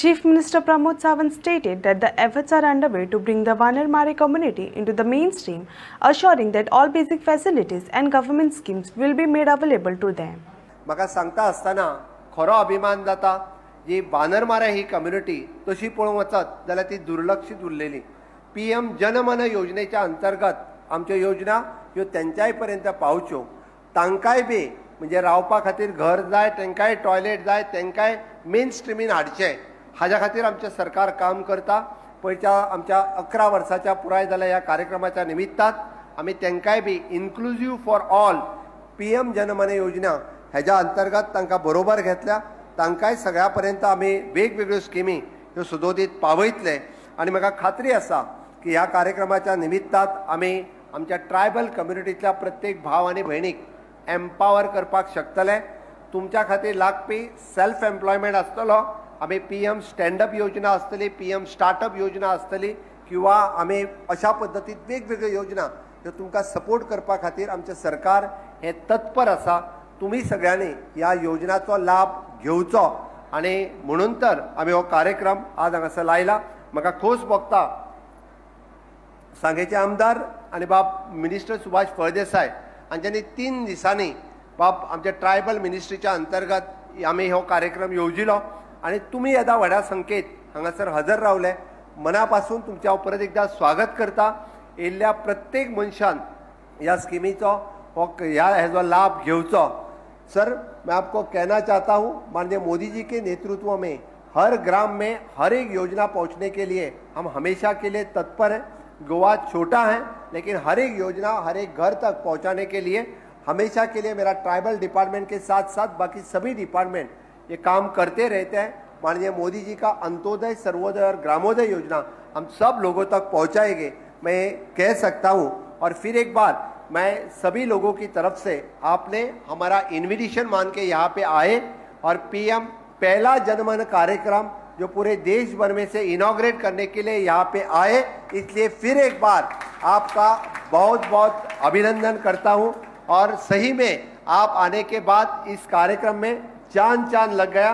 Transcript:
Chief Minister Pramod Sawant stated that the efforts are underway to bring the Vanermare community into the mainstream, assuring that all basic facilities and government schemes will be made available to them. म्हाका सांगता आसतना खरो अभिमान जाता जी वानरमारे ही community तशी पळोवंक वचत जाल्यार ती दुर्लक्षित उरलेली. PM जनमन योजनेच्या अंतर्गत आमच्यो योजना ह्यो तेंच्याय पर्यंत पावच्यो. तांकांय बी म्हणजे रावपा खातीर घर जाय, तांकांय टॉयलेट जाय, तांकांय मेन स्ट्रिमीन हाडचें हाज्या खातीर आमचें सरकार काम करता. पयच्या आमच्या 11 वर्साच्या पुराय जाल्या ह्या कार्यक्रमाच्या निमित्तान आमी तांकांय बी इन्क्लुझिव्ह फॉर ऑल PM जनमन योजना हेज्या अंतर्गत तांकां बरोबर घेतल्या. तांकांय सगळ्या पर्यंत आमी वेगवेगळ्यो स्किमी ह्यो सुदोदीत पावयतले आनी म्हाका खात्री आसा की ह्या कार्यक्रमाच्या निमित्तान आमी आमच्या ट्रायबल कम्युनिटींतल्या प्रत्येक भाव आनी भयणीक एम्पावर करपाक शकतले. तुमच्या खातीर लागपी सेल्फ एम्प्लॉयमेंट आसतलो, आमी PM स्टँडअप योजना आसतली, PM स्टार्टअप योजना आसतली किंवा आमी अशा पद्दतीन वेगवेगळ्यो योजना ह्यो तुमकां सपोर्ट करपा खातीर आमचें सरकार हें तत्पर आसा. तुम्ही सगळ्यांनी ह्या योजनाचो लाभ घेवचो आनी म्हणून तर आमी हो कार्यक्रम आज हांगासर लायला. म्हाका खोस भोगता सांगेचे आमदार आनी बाब मिनिस्टर सुभाष फळदेसाय हांच्यांनी 3 दिसांनी बाब आमच्या ट्रायबल मिनिस्ट्रीच्या अंतर्गत आमी हो कार्यक्रम येवजिलो आनी तुमी येदा व्हड्या संख्येत हांगासर हजर रावले. मना पासून तुमच्या परत एकदा स्वागत करता. येयल्ल्या प्रत्येक मनशान ह्या स्किमीचो हेजो लाभ घेवचो. सर, मैं आपको कहना चाहता हूं, माननीय मोदी जी के नेतृत्व में हर ग्राम में हर एक योजना पहुंचने के लिए हम हमेशा के लिए तत्पर हैं. गोवा छोटा है लेकिन हर एक योजना हर एक घर तक पहुंचाने के लिए हमेशा के लिए मेरा ट्राइबल डिपार्टमेंट के साथ साथ बाकी सभी डिपार्टमेंट ये काम करते रहते हैं. माननीय मोदी जी का अंत्योदय, सर्वोदय और ग्रामोदय योजना हम सब लोगों तक पहुंचाएंगे, मैं कह सकता हूं. और फिर एक बार मैं सभी लोगों की तरफ से आपने हमारा इन्विटेशन मान के यहाँ पे आए और PM पहला जनमन कार्यक्रम जो पूरे देश भर में से इनॉग्रेट करने के लिए यहाँ पे आए, इसलिए फिर एक बार आपका बहुत बहुत अभिनंदन करता हूँ. और सही में आप आने के बाद इस कार्यक्रम में चांद लग गया.